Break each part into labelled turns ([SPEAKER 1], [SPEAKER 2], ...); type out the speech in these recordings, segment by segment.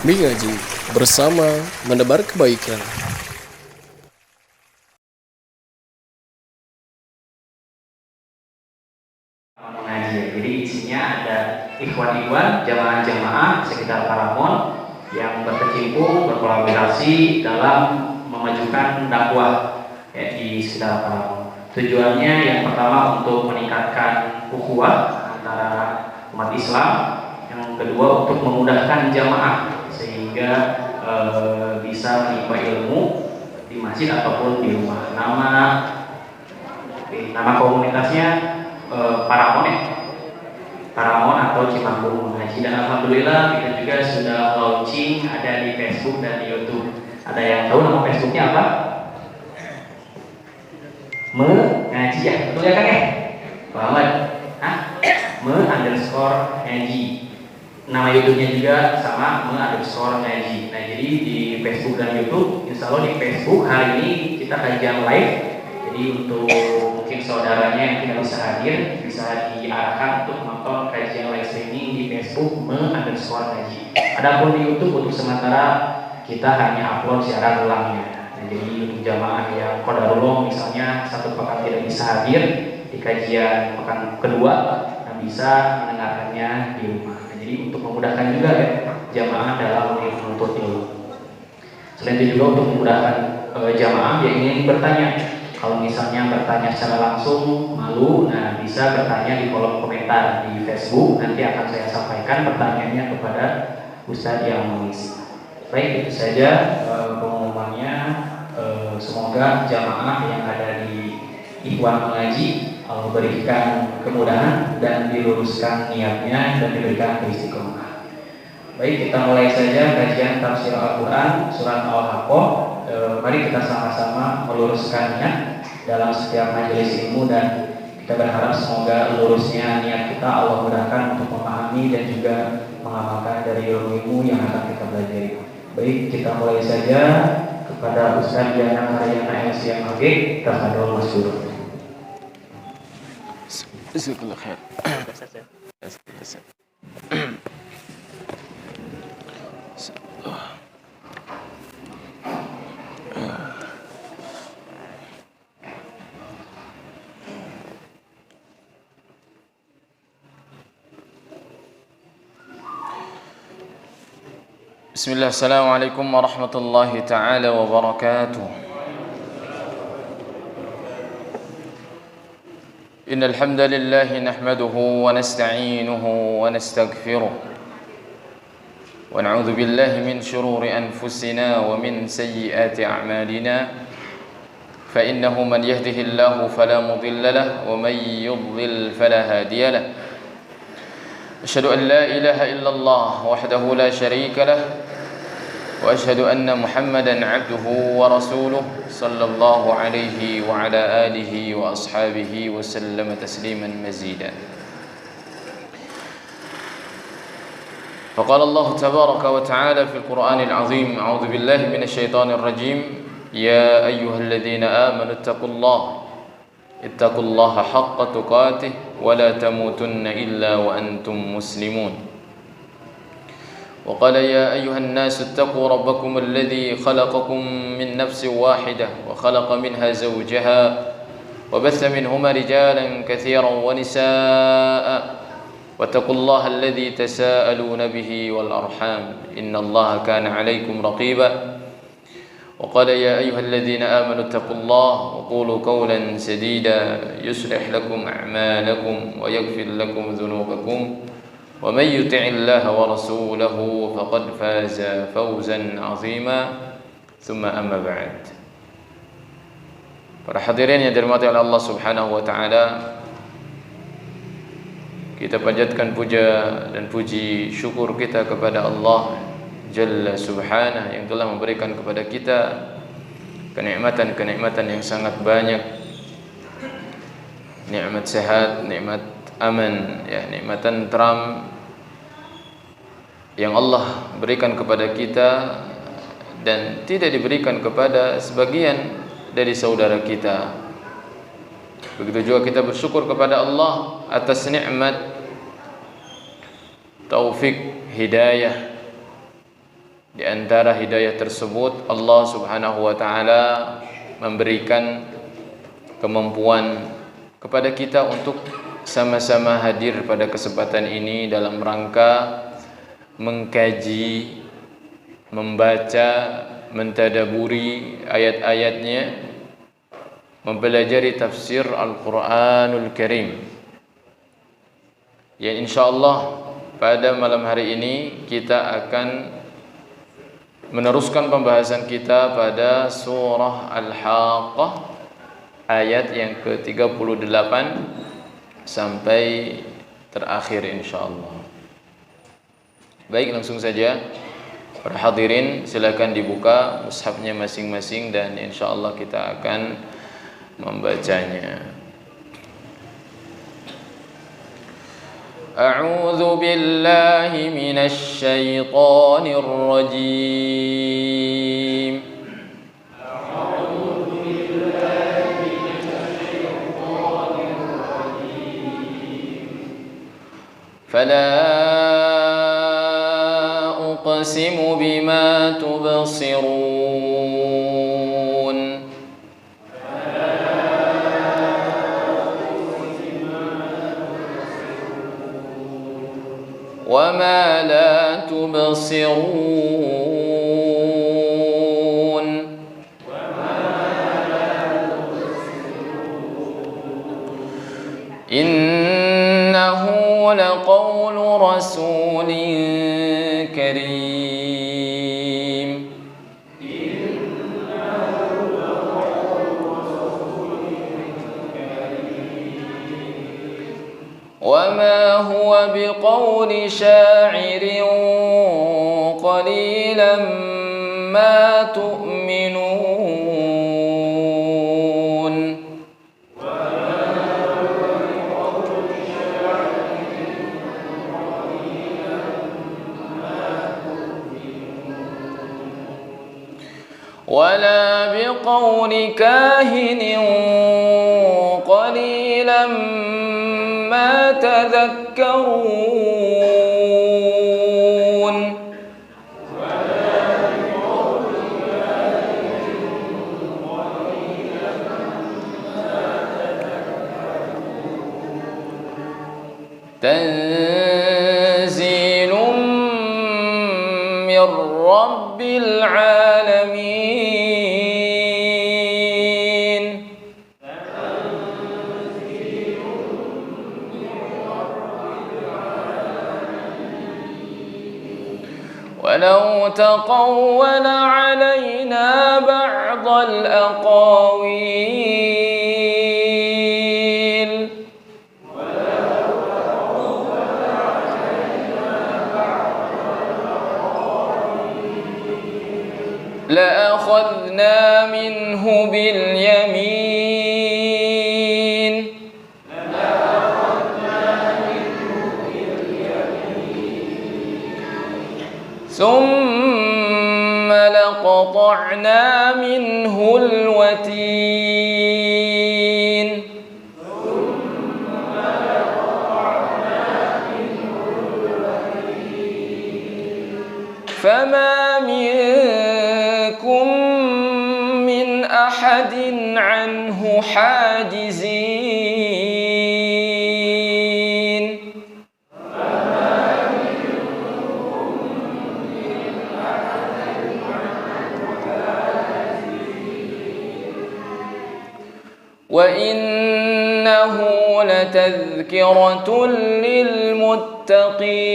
[SPEAKER 1] Mengaji bersama menebar kebaikan.
[SPEAKER 2] Mengaji. Jadi isinya ada ikhwan-ikhwan, jamaah-jamaah sekitar Paramon yang berkecimpung, berkolaborasi dalam memajukan dakwah di sekitar Paramon. Tujuannya yang pertama untuk meningkatkan ukhuwah antara umat Islam, yang kedua untuk memudahkan jamaah sehingga bisa menimba ilmu di masjid ataupun di rumah. Nama komunitasnya Paramon atau Cimanggung Mengaji, dan alhamdulillah kita juga sudah launching, ada di Facebook dan di YouTube. Ada yang tahu nama Facebooknya apa? Mengaji ya, betul ya kan ya? Muhammad, _ngaji. Nama YouTube-nya juga sama, _ngaji. Nah, jadi di Facebook dan YouTube, insya Allah di Facebook hari ini kita kajian live. Jadi untuk mungkin saudaranya yang tidak bisa hadir, bisa diarahkan untuk menonton kajian live streaming di Facebook _ngaji. Adapun di YouTube untuk sementara kita hanya upload siaran ulangnya. Nah, jadi untuk jamaah yang qadarullah misalnya satu pekan tidak bisa hadir di kajian pekan kedua, bisa mendengarkannya di rumah. Nah, jadi untuk memudahkan juga ya jamaah dalam menuntut ilmu. Selain itu juga untuk memudahkan jamaah yang ingin bertanya. Kalau misalnya bertanya secara langsung malu, nah bisa bertanya di kolom komentar di Facebook. Nanti akan saya sampaikan pertanyaannya kepada Ustadz yang mengisi. Baik, itu saja pengumumannya. Semoga jamaah yang ada di Ikhwan Mengaji Allah berikan kemudahan dan diluruskan niatnya dan diberikan istiqomah. Baik, kita mulai saja kajian tafsir Al-Quran surat Al-Haqqah. Mari kita sama-sama meluruskan niat dalam setiap majelis ilmu, dan kita berharap semoga lurusnya niat kita Allah mudahkan untuk memahami dan juga mengamalkan dari ilmu yang akan kita pelajari. Baik, kita mulai saja kepada Ustaz Yana Haryana LCMAG. Tafadhol masyhur.
[SPEAKER 1] Jazakallah khair.
[SPEAKER 3] Bismillah, assalamualaikum warahmatullahi ta'ala wabarakatuh. Innal hamdalillah nahmaduhu wa nasta'inuhu wa nastaghfiruh wa na'udzu billahi min shururi anfusina wa min sayyiati a'malina. Fa innahu man yahdihillahu fala mudilla lahu wa man yudlil fala hadiya lahu. Asyhadu an la ilaha illallah wahdahu la syarika lah wa asyhadu anna Muhammadan 'abduhu wa rasuluh sallallahu alaihi wa ala alihi wa ashabihi wa sallama tasliman mazida. Faqala Allah tabaraka wa ta'ala fil Qur'anil 'azim, a'udzu billahi minasy syaithanir rajim, ya ayyuhalladzina amanu ittaqullaha haqqa tuqatih wa la tamutunna illa wa antum muslimun. وقال يا أيها الناس اتقوا ربكم الذي خلقكم من نفس واحدة وخلق منها زوجها وبث منهما رجالا كثيرا ونساء واتقوا الله الذي تساءلون به والأرحام إن الله كان عليكم رقيبا. وقال يا أيها الذين آمنوا اتقوا الله وقولوا قولا سديدا يصلح لكم أعمالكم ويغفر لكم ذنوبكم ومن يطع الله ورسوله فقد فاز فوزا عظيما. ثم أما بعد. Para hadirin yang dirahmati oleh Allah Subhanahu wa taala, kita panjatkan puja dan puji syukur kita kepada Allah Jalla Subhanahu yang telah memberikan kepada kita kenikmatan-kenikmatan yang sangat banyak. Nikmat sehat, nikmat aman, ya, nikmat tentram yang Allah berikan kepada kita dan tidak diberikan kepada sebagian dari saudara kita. Begitu juga kita bersyukur kepada Allah atas nikmat taufik hidayah Di antara hidayah tersebut Allah Subhanahu wa taala memberikan kemampuan kepada kita untuk sama-sama hadir pada kesempatan ini dalam rangka mengkaji, membaca, mentadaburi ayat-ayatnya, mempelajari tafsir Al-Quranul Karim. Ya, insyaallah pada malam hari ini kita akan meneruskan pembahasan kita pada surah Al-Haqqah ayat yang ke-38 sampai terakhir insyaallah. Baik, langsung saja para hadirin silakan dibuka mushafnya masing-masing dan insyaallah kita akan membacanya. A'udzu billahi minasy syaithanir rajim. A'udzu billahi minasy syaithanir rajim. Fala uqsimu bima tubsirun. وما لا تبصرون إنه لقول رسول كريم وما هو بقول شاعر قليلا ما تؤمنون ولا بقول كاهن قليلا ما تذكرون تنزيل من رب العالمين ولو تقول علينا بعض الأقاويل لأخذنا منه باليمين ثم لقطعنا منه الوتين فما منكم من أحد عنه حاجزين وإنه لتذكرة للمتقين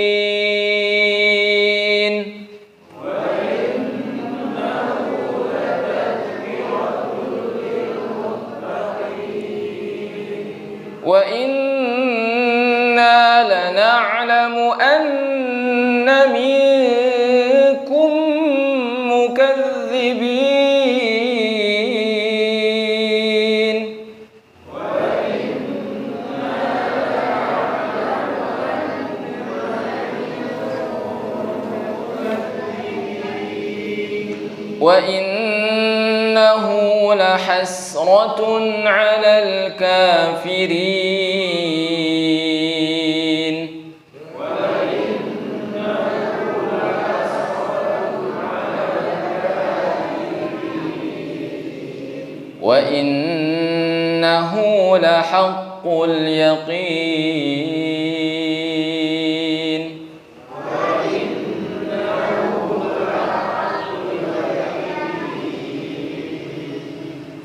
[SPEAKER 3] وإنا لنعلم أن منكم مكذبين وإنه لحسرة على الكافرين لحق اليقين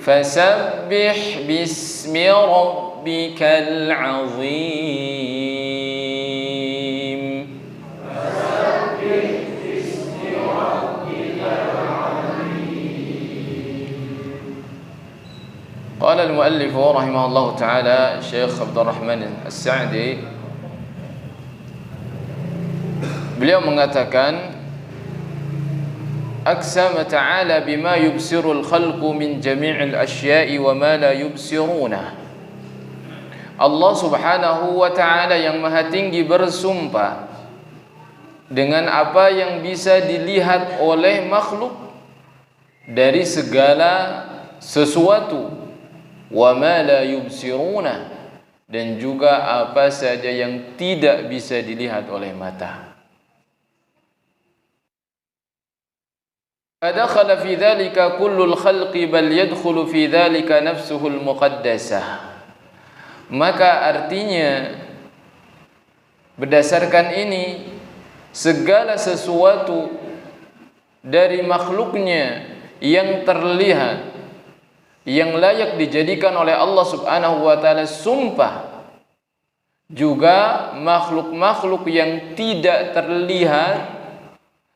[SPEAKER 3] فسبح باسم ربك العظيم قال المؤلف رحمه الله تعالى الشيخ عبد الرحمن السعدي, beliau mengatakan aqsama ta'ala bima yubsirul khalqu min jami'il asya'i wa ma la yubsiruna. Allah subhanahu wa ta'ala yang maha tinggi bersumpah dengan apa yang bisa dilihat oleh makhluk dari segala sesuatu, wa ma la yubsiruna, dan juga apa saja yang tidak bisa dilihat oleh mata. Adakhala fi dhalika kullul khalqi bal yadkhulu fi dhalika nafsuhul muqaddasah. Maka artinya berdasarkan ini segala sesuatu dari makhluknya yang terlihat yang layak dijadikan oleh Allah Subhanahu wa taala sumpah, juga makhluk-makhluk yang tidak terlihat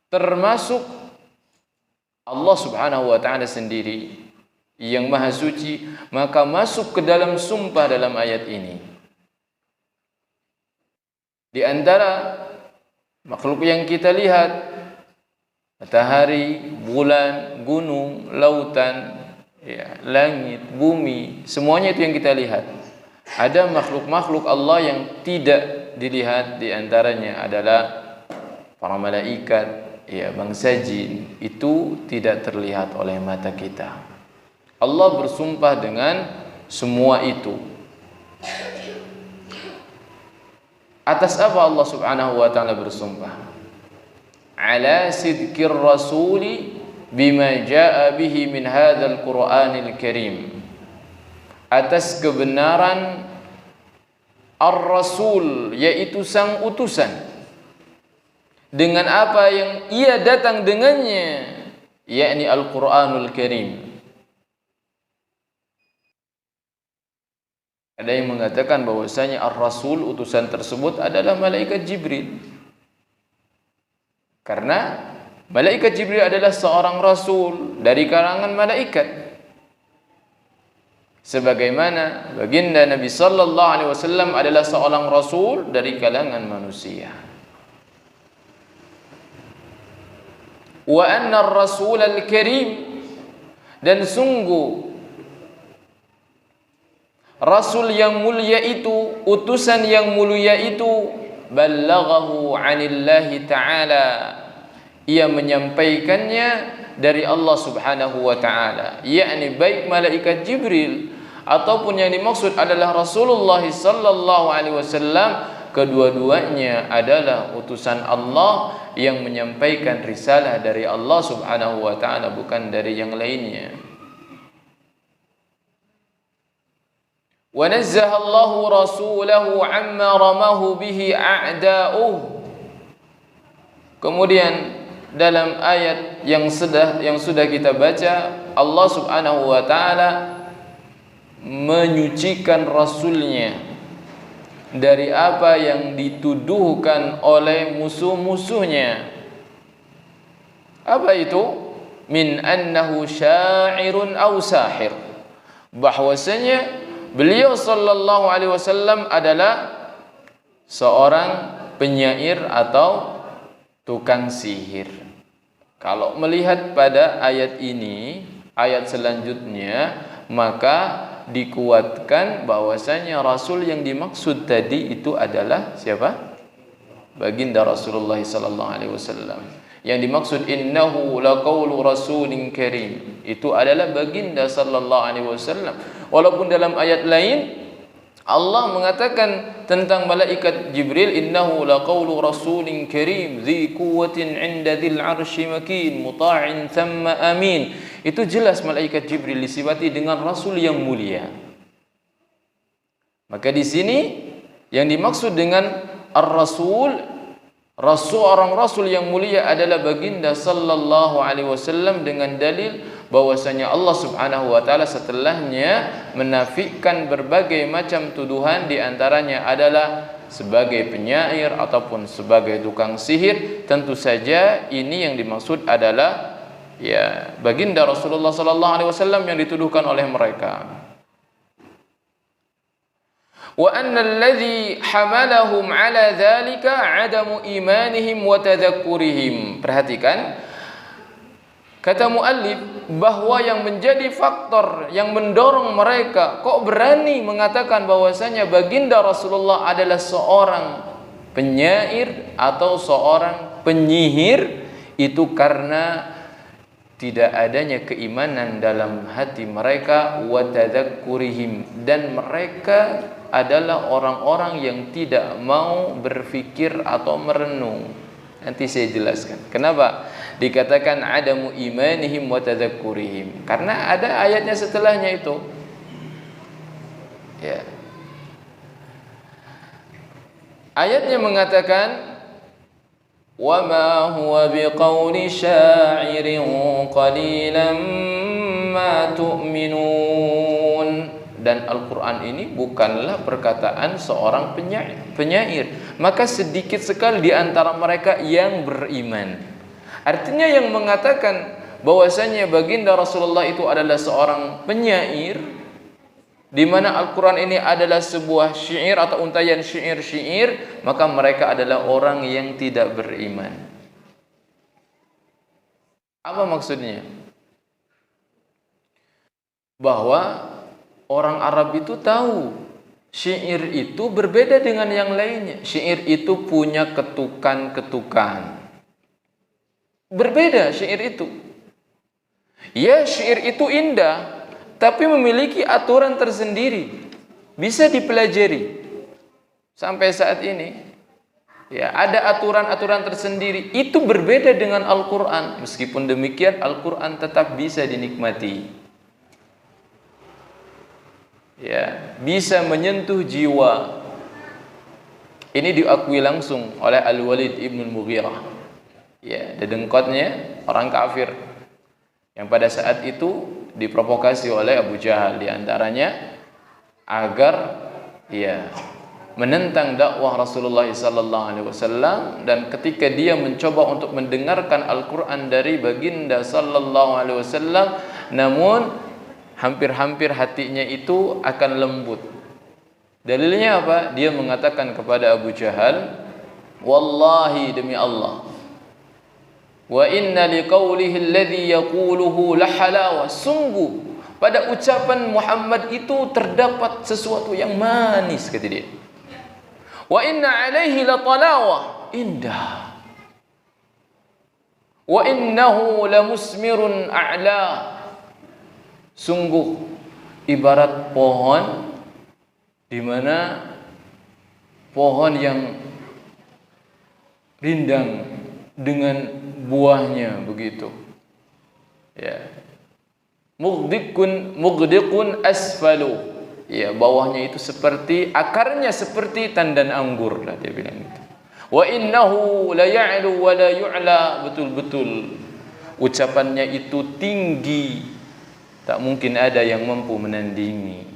[SPEAKER 3] termasuk Allah Subhanahu wa taala sendiri yang maha suci, maka masuk ke dalam sumpah dalam ayat ini. Di antara makhluk yang kita lihat, matahari, bulan, gunung, lautan, ya, langit, bumi, semuanya itu yang kita lihat. Ada makhluk-makhluk Allah yang tidak dilihat, di antaranya adalah para malaikat, ya, bangsa jin, itu tidak terlihat oleh mata kita. Allah bersumpah dengan semua itu. Atas apa Allah Subhanahu wa taala bersumpah? Ala sidqir rasuli bima jaa bihi min hadzal Qur'anil Karim. Atas kebenaran Ar-Rasul, yaitu sang utusan, dengan apa yang ia datang dengannya, yakni Al-Qur'anul Karim. Ada yang mengatakan bahwasanya Ar-Rasul, utusan tersebut adalah malaikat Jibril. Karena malaikat Jibril adalah seorang rasul dari kalangan malaikat. Sebagaimana baginda Nabi sallallahu alaihi wasallam adalah seorang rasul dari kalangan manusia. Wa anna ar-rasul al-karim, dan sungguh rasul yang mulia itu, utusan yang mulia itu, ballaghahu 'anillahi ta'ala, ia menyampaikannya dari Allah Subhanahu wa taala, yakni baik malaikat Jibril ataupun yang dimaksud adalah Rasulullah sallallahu alaihi wasallam, kedua-duanya adalah utusan Allah yang menyampaikan risalah dari Allah Subhanahu wa taala, bukan dari yang lainnya. Wa nazzaha Allahu rasulahu amma ramahu bihi a'da'uh. Kemudian dalam ayat yang sudah kita baca, Allah Subhanahu wa taala menyucikan rasulnya dari apa yang dituduhkan oleh musuh-musuhnya. Apa itu? Min annahu sya'irun aw sahir. Bahwasanya beliau sallallahu alaihi wasallam adalah seorang penyair atau tukang sihir. Kalau melihat pada ayat ini, ayat selanjutnya, maka dikuatkan bahwasanya rasul yang dimaksud tadi itu adalah siapa? Baginda Rasulullah sallallahu alaihi wasallam. Yang dimaksud innahu laqaulu rasulin karim, itu adalah baginda sallallahu alaihi wasallam. Walaupun dalam ayat lain Allah mengatakan tentang malaikat Jibril, innahu laqaulu rasulin karim dzi quwwatin 'inda dzil 'arsy makin muta'in thamma amin. Itu jelas malaikat Jibril disifati dengan rasul yang mulia. Maka di sini yang dimaksud dengan ar-rasul, orang rasul yang mulia adalah baginda sallallahu alaihi wasallam, dengan dalil bahwasanya Allah Subhanahu wa taala setelahnya menafikan berbagai macam tuduhan, di antaranya adalah sebagai penyair ataupun sebagai tukang sihir. Tentu saja ini yang dimaksud adalah ya baginda Rasulullah sallallahu alaihi wasallam yang dituduhkan oleh mereka. Wa anna alladhi hamalahum ala dhalika adamu imanihim wa tadhakkurihim. Perhatikan kata muallif bahwa yang menjadi faktor yang mendorong mereka kok berani mengatakan bahwasanya baginda Rasulullah adalah seorang penyair atau seorang penyihir, itu karena tidak adanya keimanan dalam hati mereka, wa tadhakkurihim, dan mereka adalah orang-orang yang tidak mau berfikir atau merenung. Nanti saya jelaskan kenapa dikatakan adamu imanihim wa tadhakkurihim, karena ada ayatnya setelahnya itu. Ya. Ayatnya mengatakan wa ma huwa biqauli syairin qalilan ma tu'minun. Dan Al-Quran ini bukanlah perkataan seorang penyair, maka sedikit sekali di antara mereka yang beriman. Artinya yang mengatakan bahwasanya baginda Rasulullah itu adalah seorang penyair, di mana Al-Quran ini adalah sebuah syair atau untayan syair-syair, maka mereka adalah orang yang tidak beriman. Apa maksudnya? Bahwa orang Arab itu tahu syair itu berbeda dengan yang lainnya. Syair itu punya ketukan-ketukan. Berbeda syair itu. Ya, syair itu indah, tapi memiliki aturan tersendiri. Bisa dipelajari. Sampai saat ini, ya, ada aturan-aturan tersendiri. Itu berbeda dengan Al-Quran. Meskipun demikian, Al-Quran tetap bisa dinikmati. Ya, bisa menyentuh jiwa. Ini diakui langsung oleh Al-Walid ibn Mughirah. Ya, dedengkotnya orang kafir yang pada saat itu diprovokasi oleh Abu Jahal, di antaranya agar ya menentang dakwah Rasulullah sallallahu alaihi wasallam. Dan ketika dia mencoba untuk mendengarkan Al-Quran dari baginda sallallahu alaihi wasallam, namun hampir-hampir hatinya itu akan lembut. Dalilnya apa? Dia mengatakan kepada Abu Jahal, wallahi, demi Allah, wa inna liqaulihi alladhi yaquluhu lahalawa, sungguh pada ucapan Muhammad itu terdapat sesuatu yang manis, kata dia. Wa inna alaihi latalawa, indah. Wa innahu lamusmirun a'la, sungguh ibarat pohon, di mana pohon yang rindang dengan buahnya begitu. Ya. Mughdiqun asfalu. Ya, bawahnya itu seperti, akarnya seperti tandan anggur lah, dia bilang itu. Wa innahu la ya'lu wa la yu'la, betul-betul ucapannya itu tinggi, tak mungkin ada yang mampu menandingi.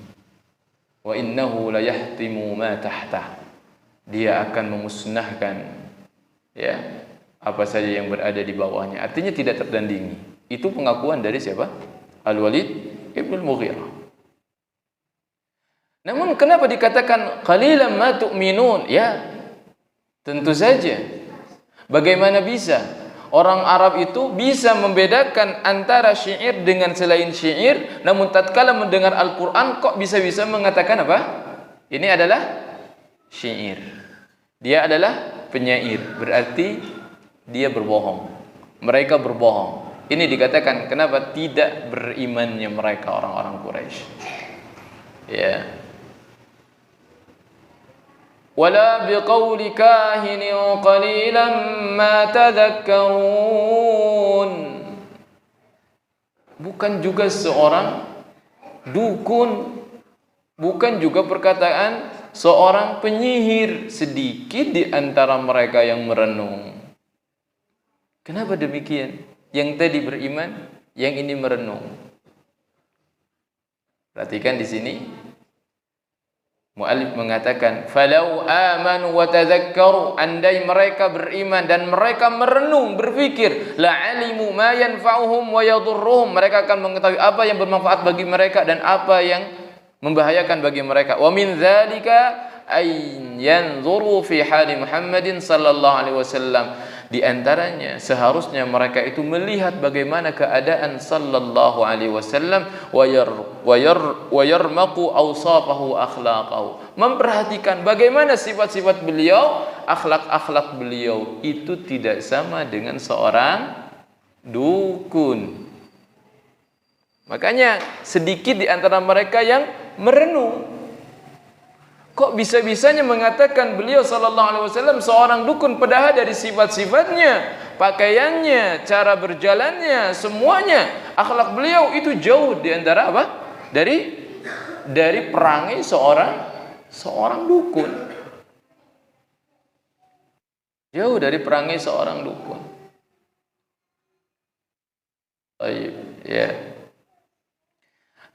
[SPEAKER 3] Wa innahu la yahtimu ma tahtah, dia akan memusnahkan ya apa saja yang berada di bawahnya. Artinya tidak tertandingi. Itu pengakuan dari siapa? Al-Walid ibn Mughirah. Namun kenapa dikatakan qalilan ma tu'minun? Ya, tentu saja. Bagaimana bisa orang Arab itu bisa membedakan antara syair dengan selain syair, namun tatkala mendengar Al-Quran kok bisa-bisa mengatakan apa? Ini adalah syair. Dia adalah penyair. Berarti dia berbohong. Mereka berbohong. Ini dikatakan kenapa tidak berimannya mereka orang-orang Quraisy. Ya. Wala biqauli kahinin qalilan ma tadhakkarun. Bukan juga seorang dukun, bukan juga perkataan seorang penyihir, sedikit di antara mereka yang merenung. Kenapa demikian? Yang tadi beriman, yang ini merenung. Perhatikan di sini. Mu'allif mengatakan, "Falau amanu wa tadhakkaru", andai mereka beriman dan mereka merenung, berpikir, "la'alimu ma yanfa'uhum wa yadurruhum", mereka akan mengetahui apa yang bermanfaat bagi mereka dan apa yang membahayakan bagi mereka. Wa min dzalika ay yanzuru fi hali Muhammadin sallallahu alaihi wasallam. Di antaranya seharusnya mereka itu melihat bagaimana keadaan sallallahu alaihi wasallam wa yarmaqu awsafahu akhlaqahu, memperhatikan bagaimana sifat-sifat beliau, akhlak-akhlak beliau itu tidak sama dengan seorang dukun. Makanya sedikit di antara mereka yang merenung. Kok bisa-bisanya mengatakan beliau sallallahu alaihi wasallam seorang dukun, padahal dari sifat-sifatnya, pakaiannya, cara berjalannya, semuanya, akhlak beliau itu jauh di antara apa? Dari perangai seorang dukun. Jauh dari perangai seorang dukun. Baik, ya.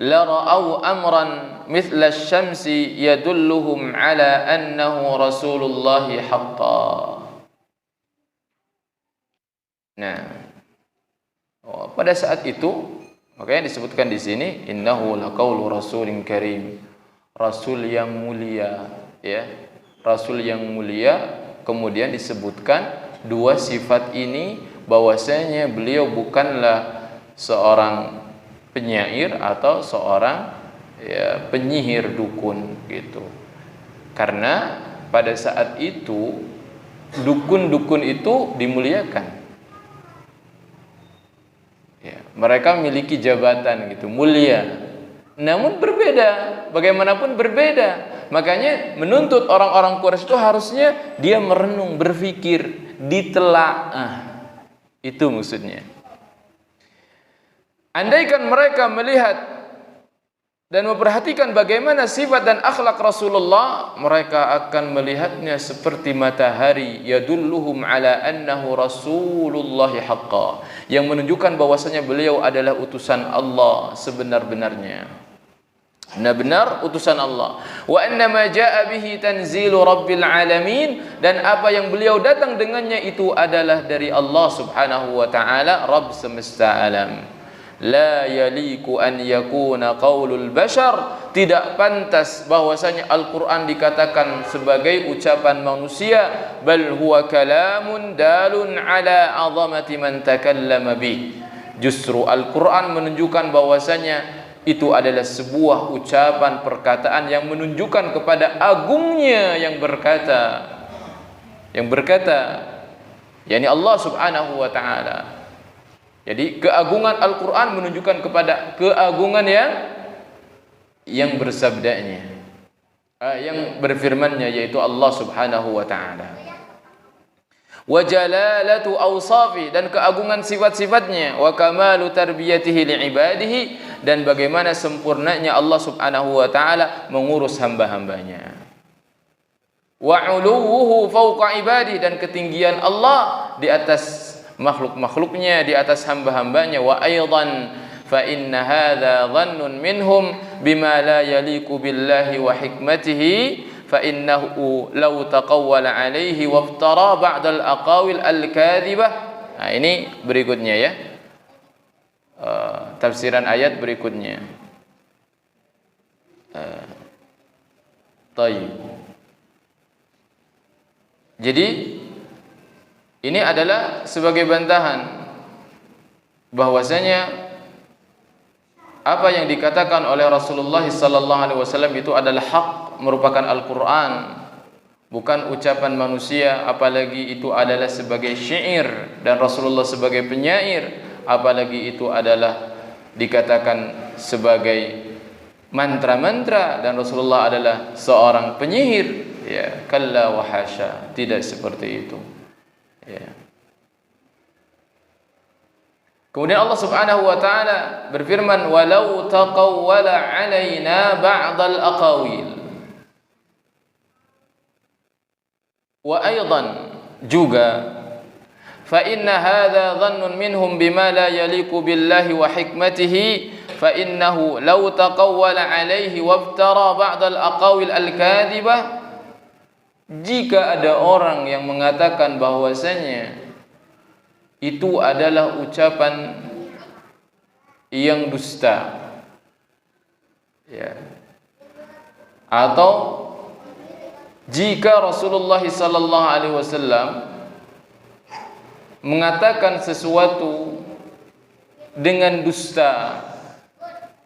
[SPEAKER 3] La ra'au amran mithla asy-syamsi yadulluhum ala annahu Rasulullah haqqan. Nah, pada saat itu makanya disebutkan di sini innahu laqaulu rasulin karim, rasul yang mulia, ya. Rasul yang mulia, kemudian disebutkan dua sifat ini bahwasanya beliau bukanlah seorang penyair atau seorang penyihir dukun gitu. Karena pada saat itu dukun-dukun itu dimuliakan. Ya, mereka memiliki jabatan gitu, mulia. Namun berbeda, bagaimanapun berbeda. Makanya menuntut orang-orang Quraisy itu harusnya dia merenung, berpikir, ditelaah. Itu maksudnya. Andaikan mereka melihat dan memperhatikan bagaimana sifat dan akhlak Rasulullah, mereka akan melihatnya seperti matahari, yadulluhum ala annahu Rasulullah haqqan, yang menunjukkan bahwasanya beliau adalah utusan Allah sebenar-benarnya. Benar-benar utusan Allah. Wa annama jaa bihi tanzilu rabbil alamin, dan apa yang beliau datang dengannya itu adalah dari Allah Subhanahu wa taala, Rabb semesta alam. La yaliku an yakuna qaulul bashar, tidak pantas bahwasanya Al-Qur'an dikatakan sebagai ucapan manusia, bal huwa kalamun dalun ala azamati man takallama bih. Justru Al-Qur'an menunjukkan bahwasanya itu adalah sebuah ucapan perkataan yang menunjukkan kepada agungnya yang berkata, yakni Allah Subhanahu wa taala. Jadi keagungan Al-Quran menunjukkan kepada keagungan yang bersabdanya, yang berfirmannya, yaitu Allah Subhanahu wa ta'ala. Wa jalalatu awsafi, dan keagungan sifat-sifatnya, wa kamalu tarbiyatihi li'ibadihi, dan bagaimana sempurnanya Allah Subhanahu wa ta'ala mengurus hamba-hambanya. Wa uluwuhu fawqa ibadihi, dan ketinggian Allah di atas makhluk-makhluknya, di atas hamba-hambanya. Wa aidan fa inna hadza dhannun minhum bima la yaliqu billahi wa hikmatihi fa innahu law taqawwala alaihi wa iftara ba'da al-aqawil al-kadhibah. Nah, ini berikutnya ya. Tafsiran ayat berikutnya. Tayyib. Jadi ini adalah sebagai bantahan bahwasanya apa yang dikatakan oleh Rasulullah sallallahu alaihi wasallam itu adalah hak, merupakan Al-Qur'an, bukan ucapan manusia, apalagi itu adalah sebagai syair dan Rasulullah sebagai penyair, apalagi itu adalah dikatakan sebagai mantra-mantra dan Rasulullah adalah seorang penyihir. Ya, kalla wa hasya, tidak seperti itu. Ya. Kemudian Allah Subhanahu wa taala berfirman, walau taqawwala alaina ba'dal aqawil. wa aidan juga fa inna hadha dhannun minhum bima la yaliqu billahi wa hikmatihi fa innahu law taqawwala alaihi wabtara ba'd al-aqawil al-kadhibah. Jika ada orang yang mengatakan bahwasanya itu adalah ucapan yang dusta, ya, atau jika Rasulullah sallallahu alaihi wasallam mengatakan sesuatu dengan dusta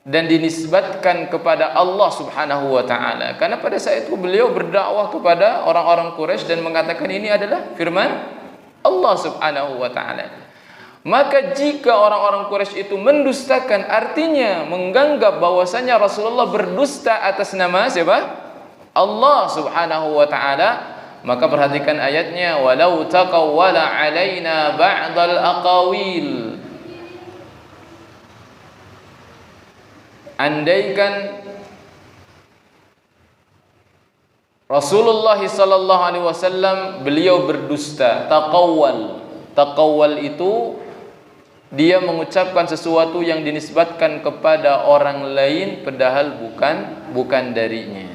[SPEAKER 3] dan dinisbatkan kepada Allah Subhanahu wa taala, karena pada saat itu beliau berdakwah kepada orang-orang Quraisy dan mengatakan ini adalah firman Allah Subhanahu wa taala. Maka jika orang-orang Quraisy itu mendustakan, artinya menganggap bahwasanya Rasulullah berdusta atas nama siapa? Allah Subhanahu wa taala, maka perhatikan ayatnya, walau taqawwala alaina ba'dal aqawil. Andaikan Rasulullah sallallahu alaihi wasallam beliau berdusta, taqawwal itu dia mengucapkan sesuatu yang dinisbatkan kepada orang lain padahal bukan darinya.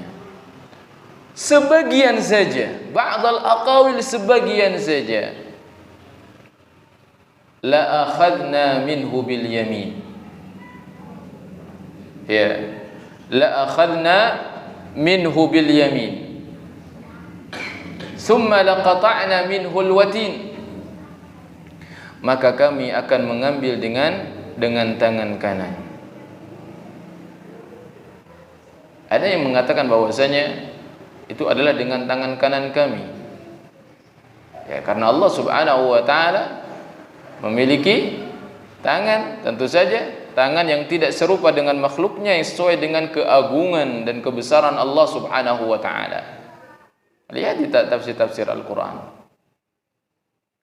[SPEAKER 3] Sebagian saja, ba'dal aqawil, sebagian saja. La akhadna minhu bil yamin. Ya, la akhadna minhu bil yamin. Thumma laqata'na minhu al watin. Maka kami akan mengambil dengan tangan kanan. Ada yang mengatakan bahwasanya itu adalah dengan tangan kanan kami. Ya, karena Allah Subhanahu wa taala memiliki tangan, tentu saja tangan yang tidak serupa dengan makhluknya, yang sesuai dengan keagungan dan kebesaran Allah Subhanahu wa taala. Lihat di tafsir Al-Qur'an.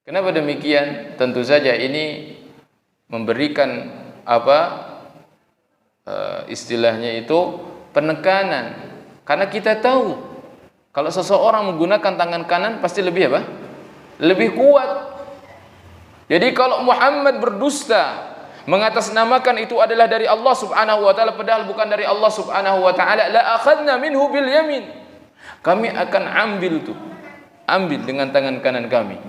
[SPEAKER 3] Kenapa demikian? Tentu saja ini memberikan istilahnya itu penekanan. Karena kita tahu kalau seseorang menggunakan tangan kanan pasti lebih apa? Lebih kuat. Jadi kalau Muhammad berdusta mengatasnamakan itu adalah dari Allah Subhanahu wa taala padahal bukan dari Allah Subhanahu wa taala, la akhadna minhu bil yamin. Kami akan ambil dengan tangan kanan kami.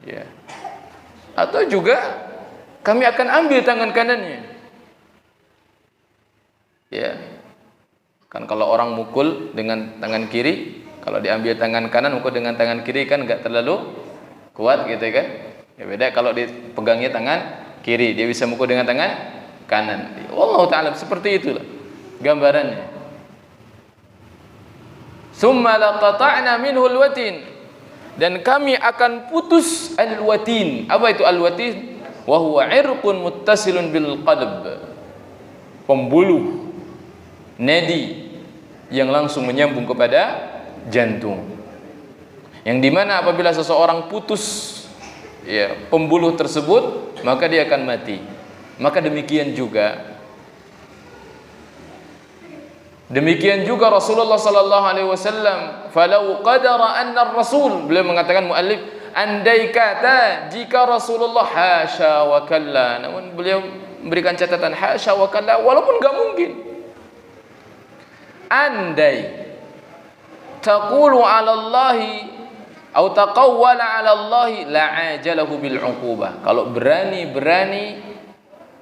[SPEAKER 3] Ya. Atau juga kami akan ambil tangan kanannya. Ya. Kan kalau orang mukul dengan tangan kiri, kalau diambil tangan kanan mukul dengan tangan kiri kan enggak terlalu kuat gitu kan. Ya beda kalau dipegangnya tangan kiri, dia bisa mukul dengan tangan kanan. Wallahu ta'ala, seperti itulah gambarannya. Summa laqata'na minhu al-watin, dan kami akan putus al-watin. Apa itu al-watin? Wa huwa 'irqun muttasilun bil qalb. Pembuluh nadi yang langsung menyambung kepada jantung. Yang dimana apabila seseorang putus pembuluh tersebut, maka dia akan mati. Maka demikian juga Rasulullah sallallahu alaihi wasallam, falau qadara anna ar-rasul, beliau mengatakan muallif, andai kata jika Rasulullah, hasya wa kalla, namun beliau memberikan catatan hasya wa kalla, walaupun enggak mungkin, andai taqulu 'ala Allahi atau taqawwala 'ala Allahi la'ajalahu bil 'uqubah. Kalau berani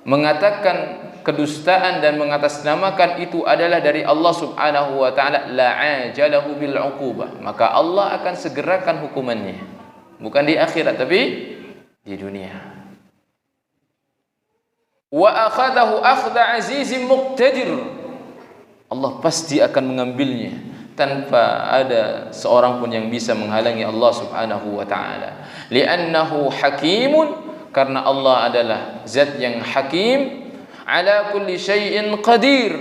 [SPEAKER 3] mengatakan kedustaan dan mengatasnamakan itu adalah dari Allah Subhanahu wa taala, la'ajalahu bil 'uqubah, maka Allah akan segerakan hukumannya, bukan di akhirat tapi di dunia. Wa akhadahu akhdha 'azizim muqtadir. Allah pasti akan mengambilnya tanpa ada seorang pun yang bisa menghalangi Allah Subhanahu wa taala. Li'annahu hakimun, karena Allah adalah zat yang hakim, ala kulli syai'in qadir,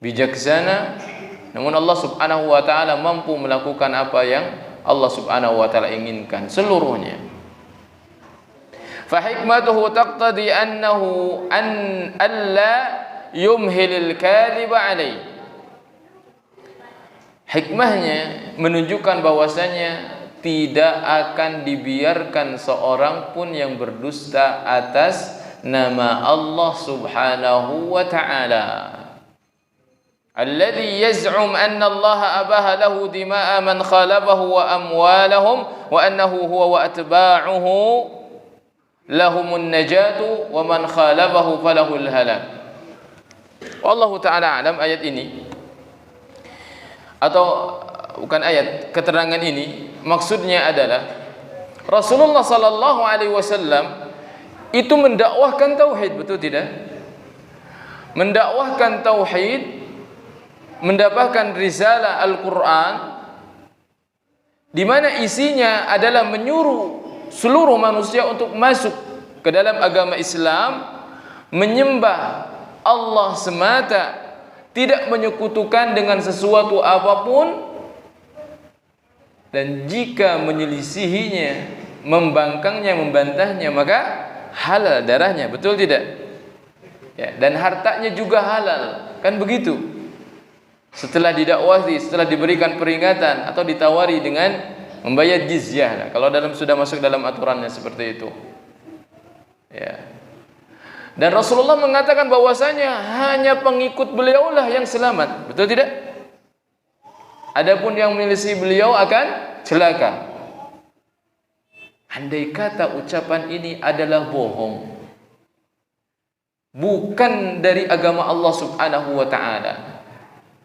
[SPEAKER 3] bijaksana, namun Allah Subhanahu wa taala mampu melakukan apa yang Allah Subhanahu wa taala inginkan seluruhnya. Fa hikmatuhu taqtadi annahu alla yumhilil kadhiba alayhi. Hikmahnya menunjukkan bahwasanya tidak akan dibiarkan seorang pun yang berdusta atas nama Allah Subhanahu wa ta'ala. Alladhi yaz'um anna Allah abaha lahu dima'a man khalabahu wa amwalahum wa annahu huwa wa atba'uhu lahumun najatu wa man khalabahu falahul halak. Wallahu ta'ala alam. Ayat ini, atau bukan ayat, keterangan ini maksudnya adalah Rasulullah sallallahu alaihi wasallam itu mendakwahkan tauhid, betul tidak? Mendakwahkan tauhid, mendapatkan risalah Al-Quran di mana isinya adalah menyuruh seluruh manusia untuk masuk ke dalam agama Islam, menyembah Allah semata, tidak menyekutukan dengan sesuatu apapun, dan jika menyelisihinya, membangkangnya, membantahnya, maka halal darahnya, betul tidak? Ya, dan hartanya juga halal, kan begitu? Setelah didakwahi, setelah diberikan peringatan atau ditawari dengan membayar jizyah. Nah, kalau sudah masuk dalam aturannya seperti itu. Ya. Dan Rasulullah mengatakan bahwasanya hanya pengikut beliaulah yang selamat, betul tidak? Adapun yang menyelisih beliau akan celaka. Andai kata ucapan ini adalah bohong, bukan dari agama Allah Subhanahu wa ta'ala,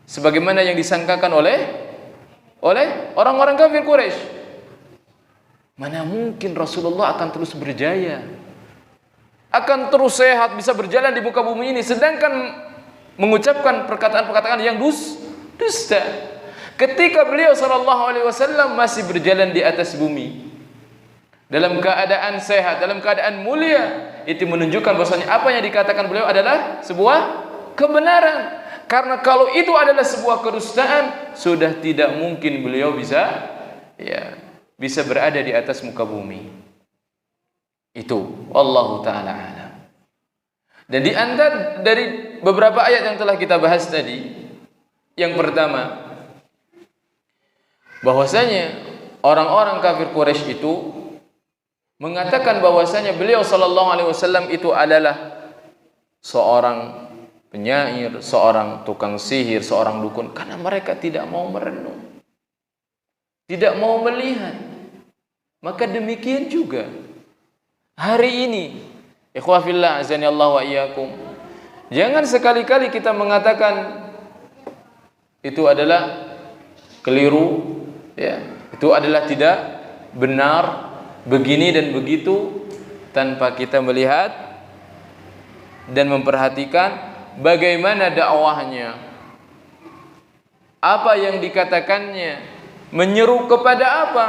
[SPEAKER 3] sebagaimana yang disangkakan oleh orang-orang kafir Quraisy, mana mungkin Rasulullah akan terus berjaya, akan terus sehat, bisa berjalan di muka bumi ini, sedangkan mengucapkan perkataan-perkataan yang dusta ketika beliau sallallahu alaihi wasallam masih berjalan di atas bumi dalam keadaan sehat, dalam keadaan mulia. Itu menunjukkan bahwasanya apa yang dikatakan beliau adalah sebuah kebenaran. Karena kalau itu adalah sebuah kedustaan, sudah tidak mungkin beliau bisa berada di atas muka bumi. Itu wallahu taala alam. Dan di antara dari beberapa ayat yang telah kita bahas tadi, yang pertama, bahwasanya orang-orang kafir Quraisy itu mengatakan bahwasanya beliau sallallahu alaihi wasallam itu adalah seorang penyair, seorang tukang sihir, seorang dukun, karena mereka tidak mau merenung, tidak mau melihat. Maka demikian juga hari ini, ikhwah fillah azani Allah wa iyyakum, jangan sekali-kali kita mengatakan itu adalah keliru, ya, itu adalah tidak benar, begini dan begitu, tanpa kita melihat dan memperhatikan bagaimana dakwahnya, apa yang dikatakannya, menyeru kepada apa.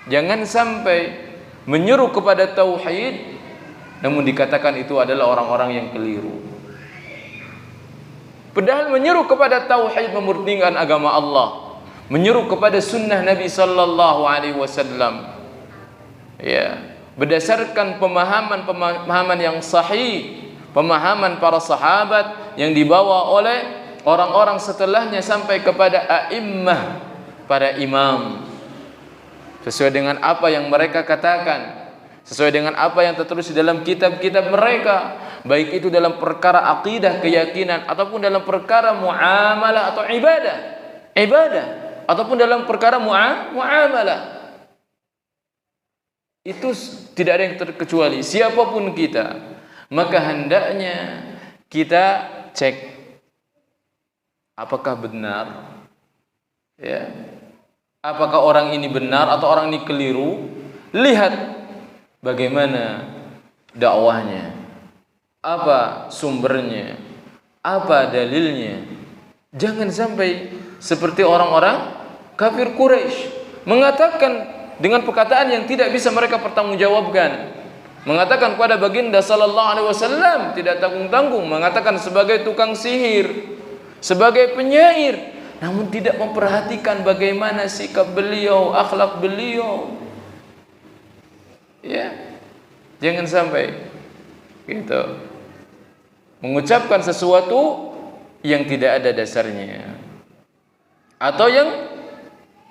[SPEAKER 3] Jangan sampai menyeru kepada tauhid namun dikatakan itu adalah orang-orang yang keliru. Padahal menyeru kepada tauhid memurnikan agama Allah, menyeru kepada sunnah Nabi sallallahu alaihi wasallam, ya, berdasarkan pemahaman yang sahih, pemahaman para sahabat yang dibawa oleh orang-orang setelahnya sampai kepada a'immah, para imam, sesuai dengan apa yang mereka katakan, sesuai dengan apa yang tertulis di dalam kitab-kitab mereka, baik itu dalam perkara akidah, keyakinan, ataupun dalam perkara muamalah atau ibadah ataupun dalam perkara muamalah. Itu tidak ada yang terkecuali, siapapun kita. Maka hendaknya kita cek apakah benar, ya, apakah orang ini benar atau orang ini keliru. Lihat bagaimana dakwahnya, apa sumbernya, apa dalilnya. Jangan sampai seperti orang-orang kafir Quraisy mengatakan dengan perkataan yang tidak bisa mereka pertanggungjawabkan, mengatakan kepada baginda sallallahu alaihi wasallam tidak tanggung-tanggung, mengatakan sebagai tukang sihir, sebagai penyair, namun tidak memperhatikan bagaimana sikap beliau, akhlak beliau. Ya, jangan sampai gitu mengucapkan sesuatu yang tidak ada dasarnya. atau yang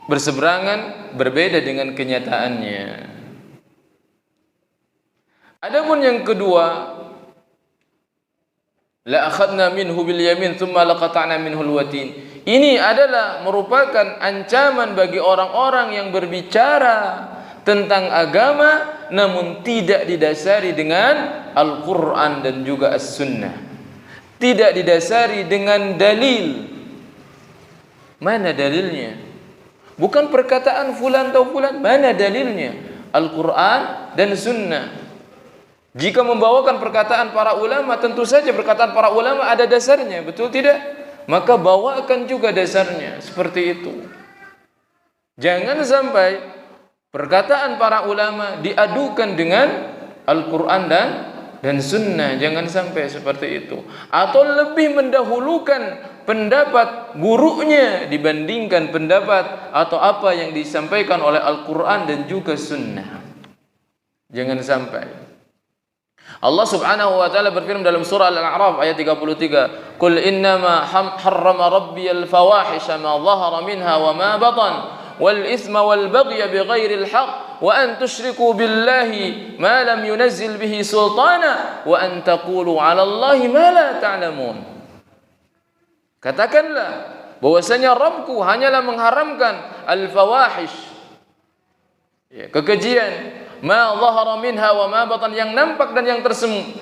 [SPEAKER 3] berseberangan, berbeda dengan kenyataannya. Adapun yang kedua, la akhadna minhu bil yamin thumma laqata'na minhu al watin. Ini adalah merupakan ancaman bagi orang-orang yang berbicara tentang agama namun tidak didasari dengan Al-Qur'an dan juga As-Sunnah. Tidak didasari dengan dalil. Mana dalilnya? Bukan perkataan fulan atau fulan, mana dalilnya? Al-Qur'an dan Sunnah. Jika membawakan perkataan para ulama, tentu saja perkataan para ulama ada dasarnya, betul tidak? Maka bawakan juga dasarnya, seperti itu. Jangan sampai perkataan para ulama diadukan dengan Al-Quran dan Sunnah. Jangan sampai seperti itu. Atau lebih mendahulukan pendapat gurunya dibandingkan pendapat atau apa yang disampaikan oleh Al-Quran dan juga Sunnah. Jangan sampai. Allah Subhanahu wa taala berfirman dalam surah Al-A'raf ayat 33, "Qul innama harrama rabbiyal fawahisha ma dhahara minha wa ma batan wal itsma wal baghya bighairil haqq wa an tusyriku billahi ma lam yunazzil bihi sultana wa an taqulu 'ala Allahi ma la ta'lamun." Katakanlah bahwasanya Rabbku hanyalah mengharamkan al-fawahish, kekejian, ma dhahara minha wa ma batan, yang nampak dan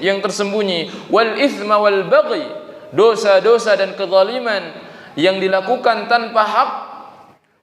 [SPEAKER 3] yang tersembunyi, wal itsma wal baghi, dosa-dosa dan kezaliman yang dilakukan tanpa hak,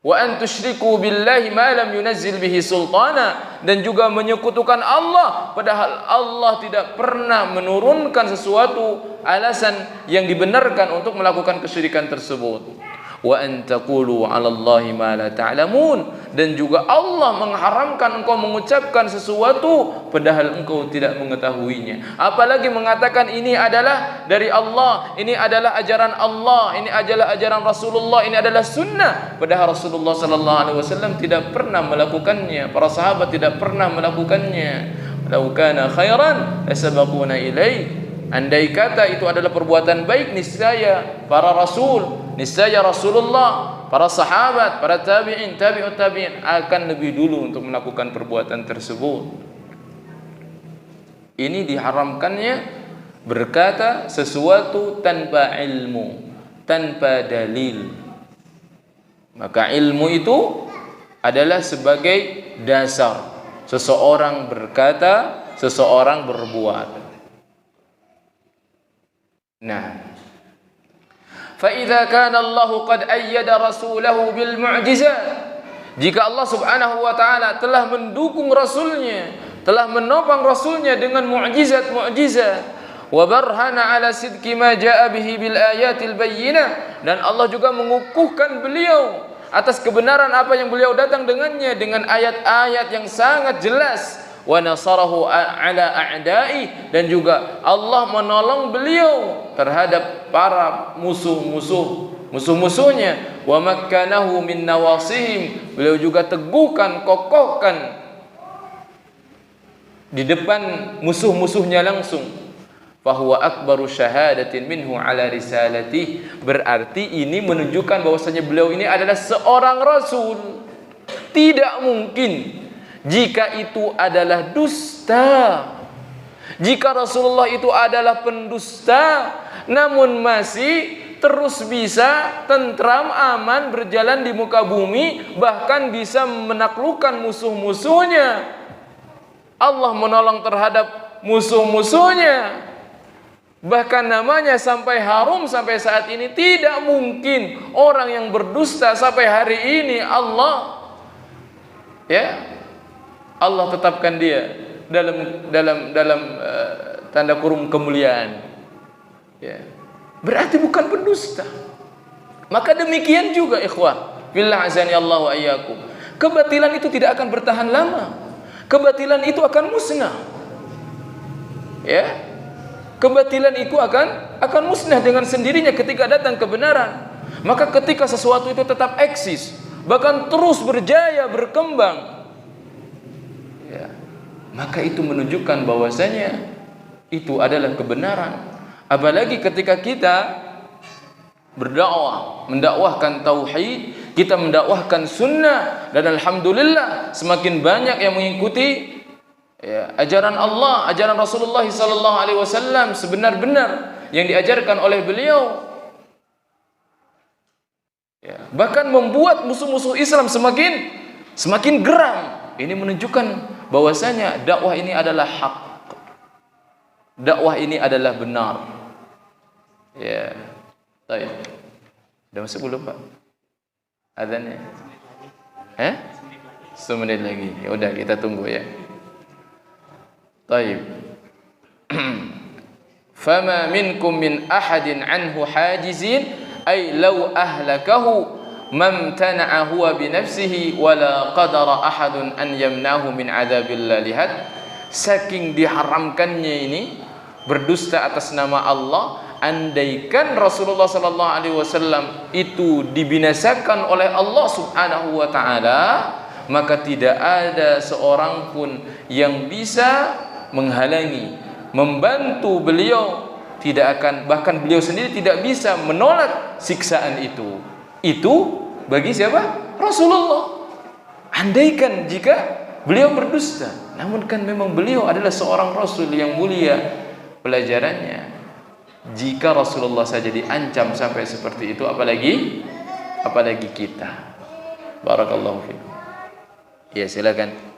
[SPEAKER 3] wa an tusyriku billahi ma lam yunazzil bihi sultana, dan juga menyekutukan Allah padahal Allah tidak pernah menurunkan sesuatu alasan yang dibenarkan untuk melakukan kesyirikan tersebut. Wa an taqulu 'ala Allahi ma la ta'lamun, dan juga Allah mengharamkan engkau mengucapkan sesuatu padahal engkau tidak mengetahuinya. Apalagi mengatakan ini adalah dari Allah, ini adalah ajaran Allah, ini adalah ajaran Rasulullah, ini adalah sunnah, padahal Rasulullah sallallahu alaihi wasallam tidak pernah melakukannya, para sahabat tidak pernah melakukannya. Lau kana khairan lasabaquna ilaihi. Andai kata itu adalah perbuatan baik, niscaya para rasul, niscaya Rasulullah, para sahabat, para tabi'in, tabi'ut tabi'in akan lebih dulu untuk melakukan perbuatan tersebut. Ini diharamkannya berkata sesuatu tanpa ilmu, tanpa dalil. Maka ilmu itu adalah sebagai dasar seseorang berkata, seseorang berbuat. Nah, فَإِذَا كَانَ اللَّهُ قَدْ أَيَّدَ رَسُولَهُ بِالْمُعْجِزَاتِ, jika Allah Subhanahu wa taala telah mendukung rasulnya, telah menopang rasulnya dengan mukjizat-mukjizat, wa barhana ala sidqi ma jaa bihi bil ayatil bayyinah, dan Allah juga mengukuhkan beliau atas kebenaran apa yang beliau datang dengannya dengan ayat-ayat yang sangat jelas, wa nasarahu ala a'da'i, dan juga Allah menolong beliau terhadap para musuh-musuhnya, wa makkanahu min nawasihim, beliau juga teguhkan, kokohkan di depan musuh-musuhnya langsung. Fahuwa akbaru syahadatin minhu ala risalati, berarti ini menunjukkan bahwasanya beliau ini adalah seorang rasul. Tidak mungkin jika itu adalah dusta, jika Rasulullah itu adalah pendusta, namun masih terus bisa tentram, aman, berjalan di muka bumi, bahkan bisa menaklukkan musuh-musuhnya. Allah menolong terhadap musuh-musuhnya, bahkan namanya sampai harum sampai saat ini. Tidak mungkin orang yang berdusta sampai hari ini Allah tetapkan dia dalam tanda kurung kemuliaan. Berarti bukan pendusta. Maka demikian juga ikhwah, billah azani Allah wa iyyakum, kebatilan itu tidak akan bertahan lama. Kebatilan itu akan musnah. Kebatilan itu akan musnah dengan sendirinya ketika datang kebenaran. Maka ketika sesuatu itu tetap eksis, bahkan terus berjaya, berkembang, maka itu menunjukkan bahwasanya itu adalah kebenaran. Apalagi ketika kita berdakwah, mendakwahkan tauhid, kita mendakwahkan sunnah, dan alhamdulillah semakin banyak yang mengikuti ya, ajaran Allah, ajaran Rasulullah sallallahu alaihi wasallam sebenar-benar yang diajarkan oleh beliau. Ya, bahkan membuat musuh-musuh Islam semakin geram. Ini menunjukkan bahwasanya dakwah ini adalah hak. Dakwah ini adalah benar. Ya. Baik. Sudah masuk belum, Pak? Adzannya? 1 menit lagi. Ya udah, kita tunggu ya. Baik. Fama minkum min ahadin anhu hajizin ay law ahlakahu mamtana'a huwa binafsihi wala qadara ahadun an yamnahu min adzabillah. Lihat, saking diharamkannya ini berdusta atas nama Allah, andaikan Rasulullah sallallahu alaihi wasallam itu dibinasakan oleh Allah Subhanahu wa taala, maka tidak ada seorang pun yang bisa menghalangi, membantu beliau, tidak akan, bahkan beliau sendiri tidak bisa menolak siksaan itu. Itu bagi siapa? Rasulullah. Andaikan jika beliau berdusta, namun kan memang beliau adalah seorang rasul yang mulia. Pelajarannya, jika Rasulullah saja diancam sampai seperti itu, apalagi kita. Barakallahu fiikum. Ya, silakan.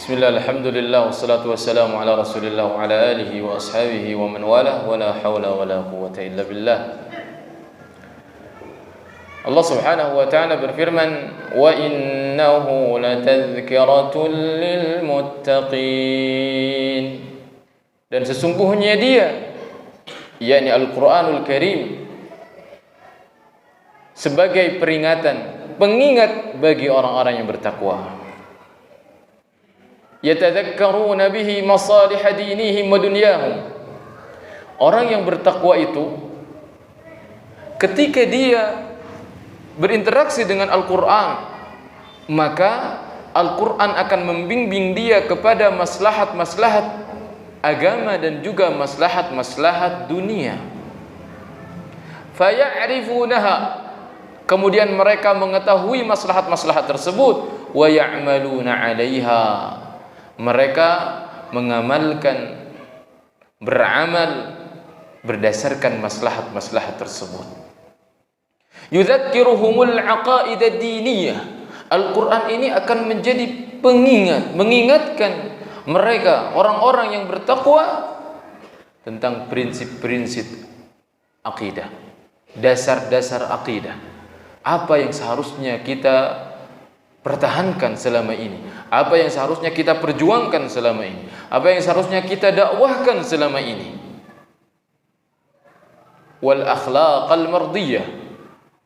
[SPEAKER 3] Bismillah, alhamdulillah, wassalatu wassalamu ala rasulillah wa ala alihi wa ashabihi wa man walah, wa la hawla wa la quwwata illa billah. Allah subhanahu wa ta'ala berfirman, wa innahu latadhkiratun lil muttaqin. Dan sesungguhnya dia, yakni Al-Quranul Karim, sebagai peringatan, pengingat bagi orang-orang yang bertakwa. Yatadhakkaruna bihi masalih dinihim wa dunyahum. Orang yang bertakwa itu ketika dia berinteraksi dengan Al-Quran, maka Al-Quran akan membimbing dia kepada maslahat-maslahat agama dan juga maslahat-maslahat dunia. Faya'rifunaha, kemudian mereka mengetahui maslahat-maslahat tersebut, wa ya'maluna 'alaiha, mereka mengamalkan, beramal berdasarkan maslahat-maslahat tersebut. Yudzakiruhumul aqaid ad-diniyah. Al-Quran ini akan menjadi pengingat, mengingatkan mereka, orang-orang yang bertakwa, tentang prinsip-prinsip akidah, dasar-dasar akidah. Apa yang seharusnya kita pertahankan selama ini, apa yang seharusnya kita perjuangkan selama ini, apa yang seharusnya kita dakwahkan selama ini. Wal akhlaqal mardiyah,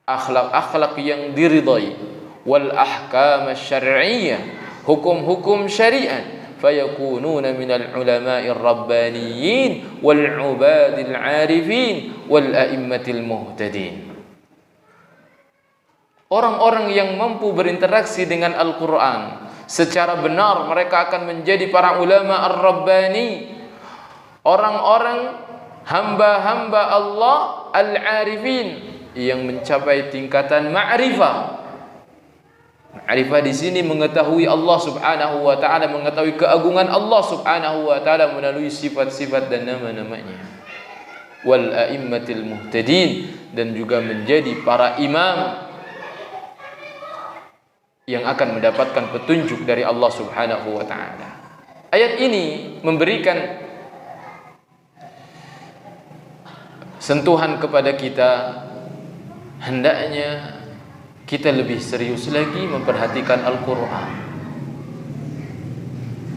[SPEAKER 3] akhlak-akhlak yang diridai, wal ahkam syar'iyyah, hukum-hukum syariat, fayakununa minal ulama'ir rabbaniyyin wal ubadil 'arifin wal a'immatil muhtadin. Orang-orang yang mampu berinteraksi dengan Al-Quran secara benar, mereka akan menjadi para ulama ar-rabbani, orang-orang hamba-hamba Allah al-arifin yang mencapai tingkatan ma'rifah. Ma'rifah di sini mengetahui Allah Subhanahu wa taala, mengetahui keagungan Allah Subhanahu wa taala melalui sifat-sifat dan nama-namanya. Wal a'immatil muhtadin, dan juga menjadi para imam yang akan mendapatkan petunjuk dari Allah Subhanahu wa ta'ala. Ayat ini memberikan sentuhan kepada kita, hendaknya kita lebih serius lagi memperhatikan Al-Quran.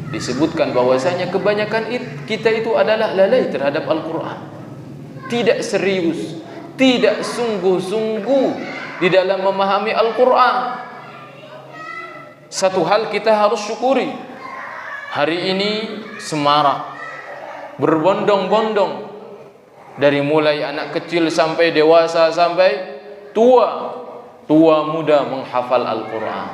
[SPEAKER 3] Disebutkan bahwasanya kebanyakan kita itu adalah lalai terhadap Al-Quran, tidak serius, tidak sungguh-sungguh di dalam memahami Al-Quran. Satu hal kita harus syukuri, hari ini semarak, berbondong-bondong, dari mulai anak kecil sampai dewasa sampai tua muda menghafal Al-Quran.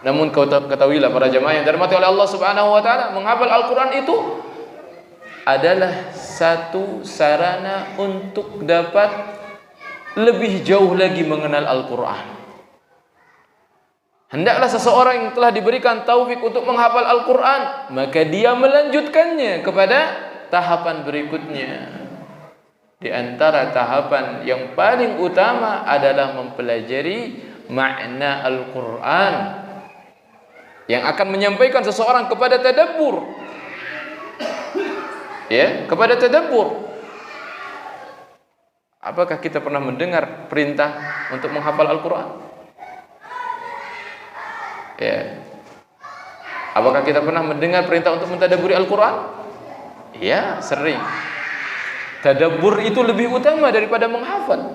[SPEAKER 3] Namun ketahuilah para jemaah yang dirahmati oleh Allah Subhanahu wa taala, menghafal Al-Quran itu adalah satu sarana untuk dapat lebih jauh lagi mengenal Al-Quran. Hendaklah seseorang yang telah diberikan taufik untuk menghafal Al-Quran, maka dia melanjutkannya kepada tahapan berikutnya. Di antara tahapan yang paling utama adalah mempelajari makna Al-Quran, yang akan menyampaikan seseorang kepada tadabbur. Ya, kepada tadabbur. Apakah kita pernah mendengar perintah untuk menghafal Al-Quran? Ya. Apakah kita pernah mendengar perintah untuk mentadabburi Al-Quran? Ya, sering. Tadabbur itu lebih utama daripada menghafal.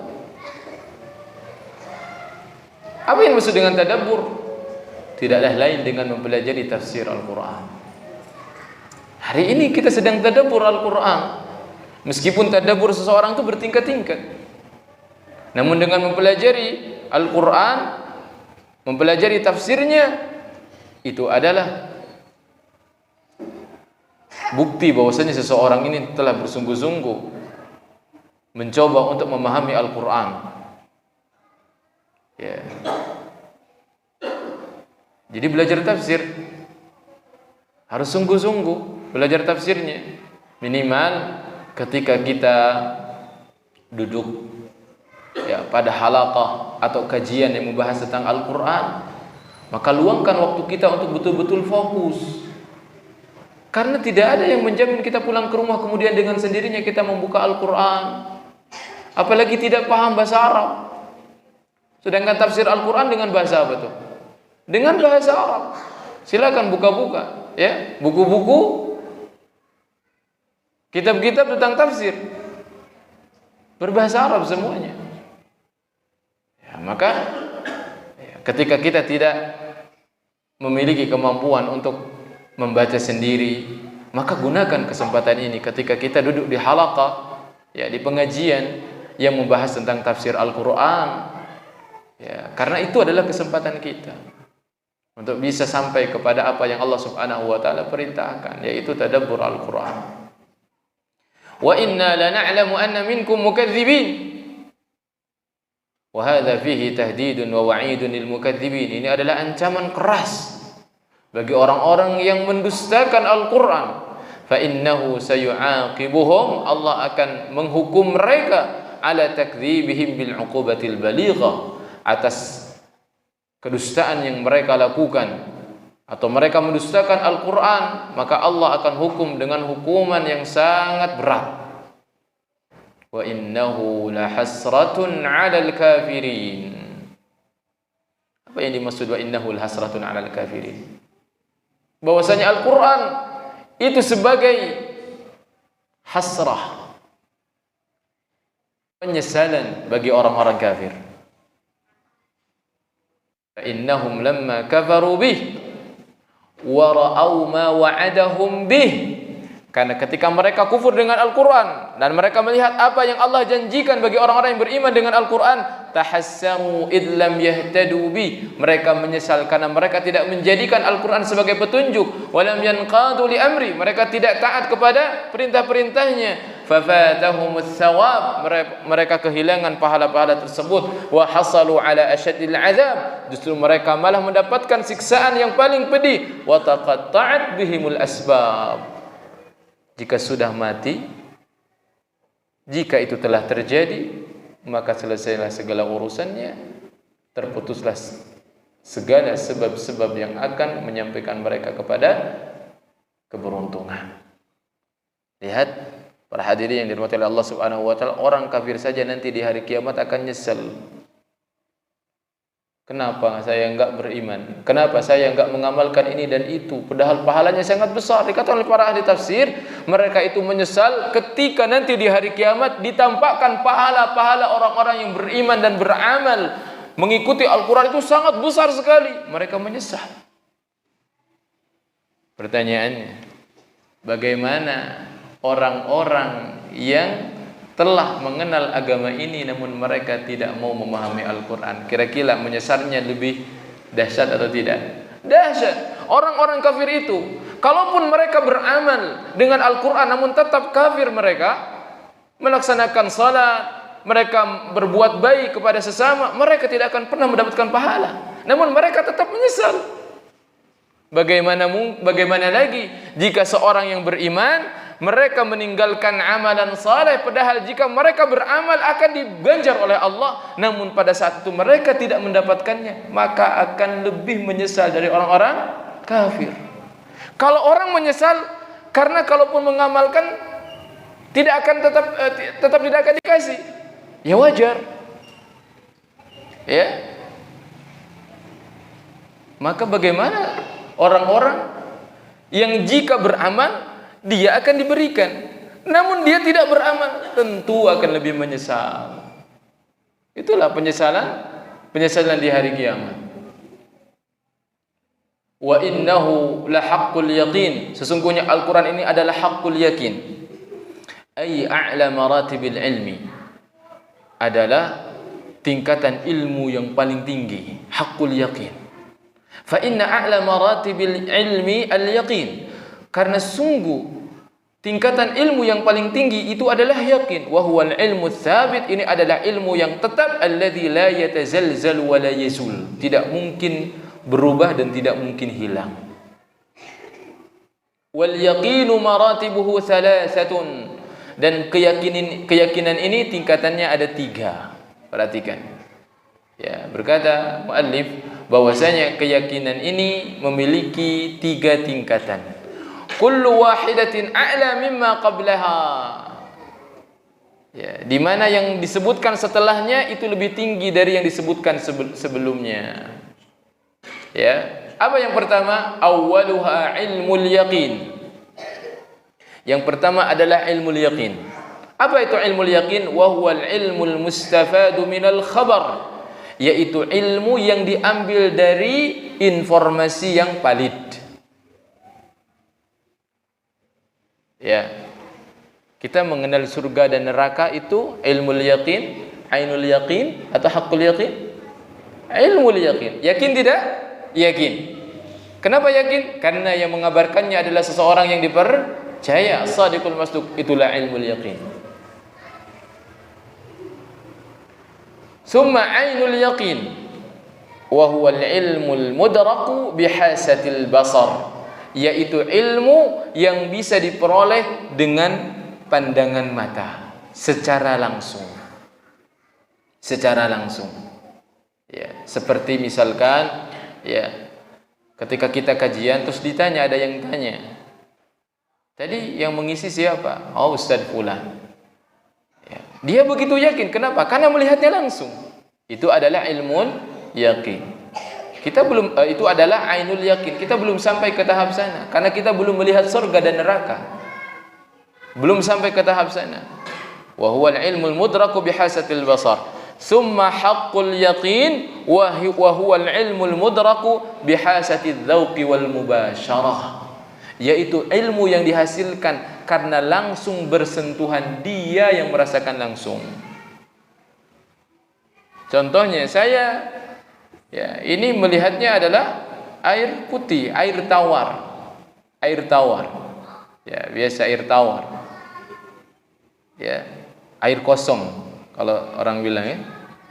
[SPEAKER 3] Apa yang maksud dengan tadabbur? Tidaklah lain dengan mempelajari tafsir Al-Quran. Hari ini kita sedang tadabbur Al-Quran. Meskipun tadabbur seseorang itu bertingkat-tingkat, namun dengan mempelajari Al-Quran, mempelajari tafsirnya, itu adalah bukti bahwasanya seseorang ini telah bersungguh-sungguh mencoba untuk memahami Al-Quran. Ya. Jadi belajar tafsir harus sungguh-sungguh belajar tafsirnya. Minimal ketika kita duduk ya pada halaqah atau kajian yang membahas tentang Al-Quran, maka luangkan waktu kita untuk betul-betul fokus. Karena tidak ada yang menjamin kita pulang ke rumah kemudian dengan sendirinya kita membuka Al-Quran, apalagi tidak paham bahasa Arab. Sedangkan tafsir Al-Quran dengan bahasa apa tuh? Dengan bahasa Arab. Silakan buka-buka ya, buku-buku, kitab-kitab tentang tafsir berbahasa Arab semuanya. Ya, maka ya, ketika kita tidak memiliki kemampuan untuk membaca sendiri, maka gunakan kesempatan ini ketika kita duduk di halaqah, ya di pengajian yang membahas tentang tafsir Al-Quran, ya, karena itu adalah kesempatan kita untuk bisa sampai kepada apa yang Allah Subhanahu wa taala perintahkan, yaitu tadabbur Al-Quran. Wa inna lana'lamu anna minkum mukadzibin. Wa hadza fihi tahdidun wa wa'idun lil mukadzibin. Ini adalah ancaman keras bagi orang-orang yang mendustakan Al-Quran. Fa innahu sayu'aqibuhum, Allah akan menghukum mereka ala takdzibihim bil 'uqubatil balighah, atas kedustaan yang mereka lakukan atau mereka mendustakan Al-Quran, maka Allah akan hukum dengan hukuman yang sangat berat. Wa innahu lahasratun 'alal kafirin. Apa yang dimaksud wa innahu lahasratun 'alal kafirin? Bahwasanya Al-Quran itu sebagai hasrah, penyesalan bagi orang-orang kafir. Innahum lamma kafaru bih wa ra'au ma wa'adahum bih. Karena ketika mereka kufur dengan Al-Quran dan mereka melihat apa yang Allah janjikan bagi orang-orang yang beriman dengan Al-Quran, tahassaru id lam yahtadu bi, mereka menyesal karena mereka tidak menjadikan Al-Quran sebagai petunjuk. Walam yanqadu li amri, mereka tidak taat kepada perintah-perintahnya. Fafatahumus thawab, mereka kehilangan pahala-pahala tersebut. Wa hasalu ala asyaddil azab, justru mereka malah mendapatkan siksaan yang paling pedih. Wa taqatta'at bihimul asbab, jika sudah mati, jika itu telah terjadi, maka selesailah segala urusannya, terputuslah segala sebab-sebab yang akan menyampaikan mereka kepada keberuntungan. Lihat para hadirin yang dirahmati oleh Allah Subhanahu wa taala, orang kafir saja nanti di hari kiamat akan nyesal. Kenapa saya enggak beriman? Kenapa saya enggak mengamalkan ini dan itu? Padahal pahalanya sangat besar. Dikatakan oleh para ahli tafsir, mereka itu menyesal ketika nanti di hari kiamat ditampakkan pahala-pahala orang-orang yang beriman dan beramal mengikuti Al-Quran itu sangat besar sekali. Mereka menyesal. Pertanyaannya, bagaimana orang-orang yang telah mengenal agama ini namun mereka tidak mau memahami Al-Quran? Kira-kira menyesalnya lebih dahsyat atau tidak? Dahsyat. Orang-orang kafir itu, kalaupun mereka beramal dengan Al-Quran namun tetap kafir, mereka melaksanakan salat, mereka berbuat baik kepada sesama, mereka tidak akan pernah mendapatkan pahala, namun mereka tetap menyesal. Bagaimana lagi jika seorang yang beriman mereka meninggalkan amalan saleh, padahal jika mereka beramal akan diganjar oleh Allah, namun pada saat itu mereka tidak mendapatkannya, maka akan lebih menyesal dari orang-orang kafir. Kalau orang menyesal karena kalaupun mengamalkan tidak akan tetap tidak akan dikasih, ya wajar. Ya. Maka bagaimana orang-orang yang jika beramal dia akan diberikan, namun dia tidak beramal, tentu akan lebih menyesal. Itulah penyesalan di hari kiamat. Wa innahu la haqqul yaqin, sesungguhnya Al-Quran ini adalah haqqul yakin. Ay a'la maratibil ilmi, adalah tingkatan ilmu yang paling tinggi, haqqul yaqin. Fa inna a'la maratibil ilmi al-yaqin. Karena sungguh tingkatan ilmu yang paling tinggi itu adalah yakin. Wa huwal ilmu tsabit, ini adalah ilmu yang tetap, alladzi la yatazalzal wa la yazul. Tidak mungkin berubah dan tidak mungkin hilang. Wal yaqinu maratibuhu thalathatun. Dan keyakinan ini tingkatannya ada 3. Perhatikan. Ya, berkata muallif bahwasanya keyakinan ini memiliki 3 tingkatan. Kullu wahidatin a'la mimma qablaha. Ya, di mana yang disebutkan setelahnya itu lebih tinggi dari yang disebutkan sebelumnya. Ya, apa yang pertama? Awwaluha ilmul yaqin. Yang pertama adalah ilmul yaqin. Apa itu ilmul yaqin? Wa huwal ilmul mustafadu minal khabar. Yaitu ilmu yang diambil dari informasi yang valid. Ya. Kita mengenal surga dan neraka itu ilmul yaqin, ainul yaqin atau haqqul yaqin? Ilmul yaqin. Yakin tidak? Yakin. Kenapa yakin? Karena yang mengabarkannya adalah seseorang yang dipercaya, shadiqul masduq, itulah ilmul yaqin. Summa ainul yaqin wa huwa al-ilmul mudraku bihasatil basar, yaitu ilmu yang bisa diperoleh dengan pandangan mata secara langsung. Secara langsung. Ya, seperti misalkan ya, ketika kita kajian terus ditanya, ada yang tanya, tadi yang mengisi siapa? Oh, Ustaz fulan. Ya, dia begitu yakin. Kenapa? Karena melihatnya langsung. Itu adalah ilmu yakin. Kita belum itu adalah ainul yakin. Kita belum sampai ke tahap sana karena kita belum melihat surga dan neraka. Belum sampai ke tahap sana. Wa huwal ilmul mudraku bihasatil basar. Thumma haqqul yaqin wa huwal ilmul mudraku bihasatidz dzauqi wal mubasyarah. Yaitu ilmu yang dihasilkan karena langsung bersentuhan, dia yang merasakan langsung. Contohnya saya ya, ini melihatnya adalah air putih, air tawar. Air tawar. Ya, biasa air tawar. Ya, air kosong kalau orang bilang ya.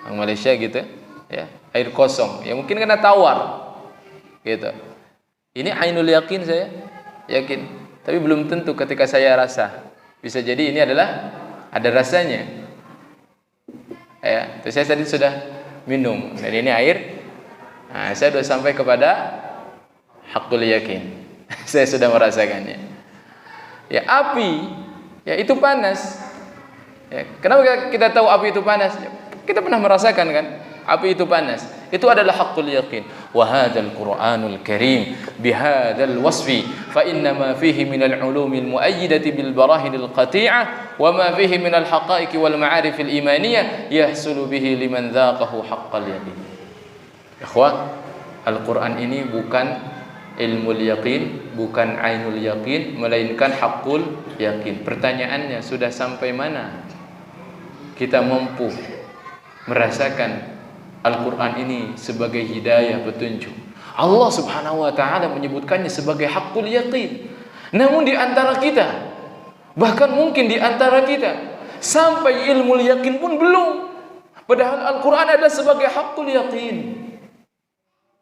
[SPEAKER 3] Orang Malaysia gitu ya, air kosong. Ya mungkin karena tawar. Gitu. Ini ainul yakin, saya yakin. Tapi belum tentu ketika saya rasa. Bisa jadi ini adalah ada rasanya. Ya, terus saya tadi sudah minum dan ini air. Nah, saya sudah sampai kepada haqqul yakin. Saya sudah merasakannya. Ya, api, ya itu panas. Ya, kenapa kita tahu api itu panas? Ya, kita pernah merasakan kan? Api itu panas. Itu adalah haqqul yaqin. Wa hadzal Qur'anul Karim bihadzal wasfi fa inna ma fihi minal ulumil muayyidati bil barahinil qati'ah wa ma fihi minal haqa'iqi wal ma'arifil imaniyah yahsulu bihi liman dzaqahu haqqal yaqin. Ikhwah, Al-Qur'an ini bukan ilmul yaqin, bukan ainul yaqin, melainkan haqqul yaqin. Pertanyaannya, sudah sampai mana kita mampu merasakan Al-Quran ini sebagai hidayah, petunjuk? Allah subhanahu wa ta'ala menyebutkannya sebagai haqqul yaqin. Namun di antara kita, bahkan mungkin di antara kita, sampai ilmu yakin pun belum. Padahal Al-Quran adalah sebagai haqqul yaqin.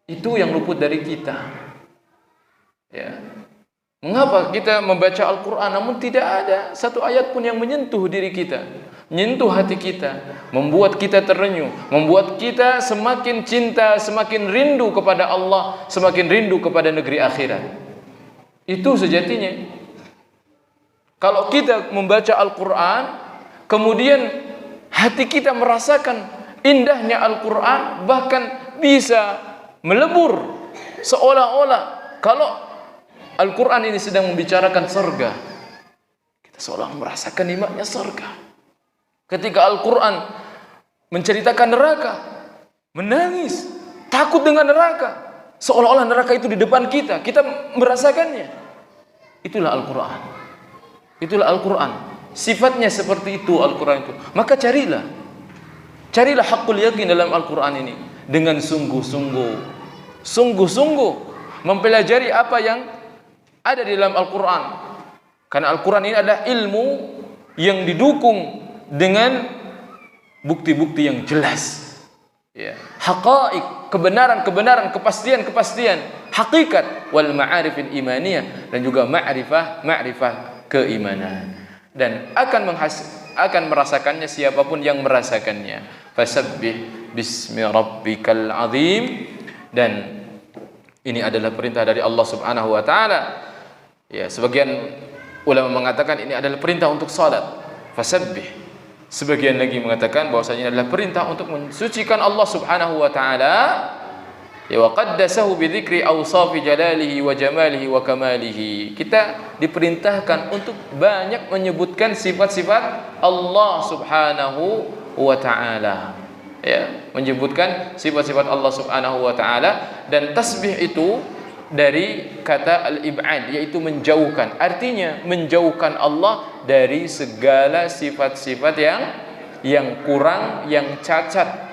[SPEAKER 3] Itu yang luput dari kita. Ya. Mengapa kita membaca Al-Quran namun tidak ada satu ayat pun yang menyentuh diri kita, menyentuh hati kita, membuat kita terenyuh, membuat kita semakin cinta, semakin rindu kepada Allah, semakin rindu kepada negeri akhirat. Itu sejatinya. Kalau kita membaca Al-Quran, kemudian hati kita merasakan indahnya Al-Quran, bahkan bisa melebur seolah-olah kalau Al-Quran ini sedang membicarakan surga, kita seolah merasakan nikmatnya surga. Ketika Al-Quran menceritakan neraka, menangis, takut dengan neraka, seolah-olah neraka itu di depan kita, kita merasakannya. Itulah Al-Quran. Itulah Al-Quran. Sifatnya seperti itu Al-Quran itu. Maka carilah haqqul yakin dalam Al-Quran ini dengan sungguh-sungguh. sungguh-sungguh mempelajari apa yang ada di dalam Al-Quran. Karena Al-Quran ini adalah ilmu yang didukung dengan bukti-bukti yang jelas. Ya. Haqa'iq, kebenaran-kebenaran, kepastian-kepastian, hakikat wal ma'arifil imaniyah, dan juga ma'rifah keimanan. Dan akan merasakannya siapapun yang merasakannya. Fasabbih bismi rabbikal azim. Dan ini adalah perintah dari Allah Subhanahu wa taala. Ya, sebagian ulama mengatakan ini adalah perintah untuk salat. Fasabbih. Sebagian lagi mengatakan bahwasanya ini adalah perintah untuk mensucikan Allah Subhanahu wa taala. Ya, wa qaddasahu bi dzikri awsafi jalalihi wa jamalihi wa kamalihi. Kita diperintahkan untuk banyak menyebutkan sifat-sifat Allah Subhanahu wa taala. Ya, menyebutkan sifat-sifat Allah Subhanahu wa taala. Dan tasbih itu dari kata al-ib'ad, yaitu menjauhkan. Artinya menjauhkan Allah dari segala sifat-sifat yang kurang, yang cacat.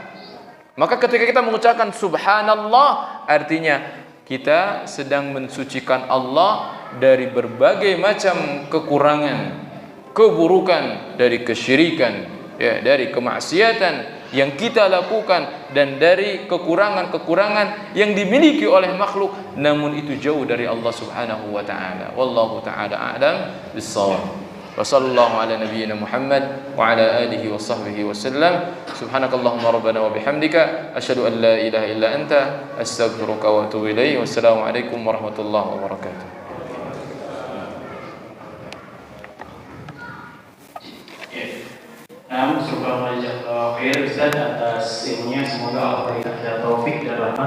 [SPEAKER 3] Maka ketika kita mengucapkan subhanallah, artinya kita sedang mensucikan Allah dari berbagai macam kekurangan, keburukan, dari kesyirikan, ya, dari kemaksiatan yang kita lakukan, dan dari kekurangan-kekurangan yang dimiliki oleh makhluk, namun itu jauh dari Allah Subhanahu wa taala. Wallahu taala a'lam bis-shawab. Wa sallallahu ala nabiyyina Muhammad wa ala alihi wa sahbihi wa sallam. Subhanakallahumma rabbana wa bihamdika asyhadu an la ilaha illa anta astaghfiruka wa atubu ilaik. Wassalamu alaikum warahmatullahi wabarakatuh.
[SPEAKER 2] Syukur jazakallahu khair Ustaz atas ilmunya, semoga Allah berikan taufik dan rahmat.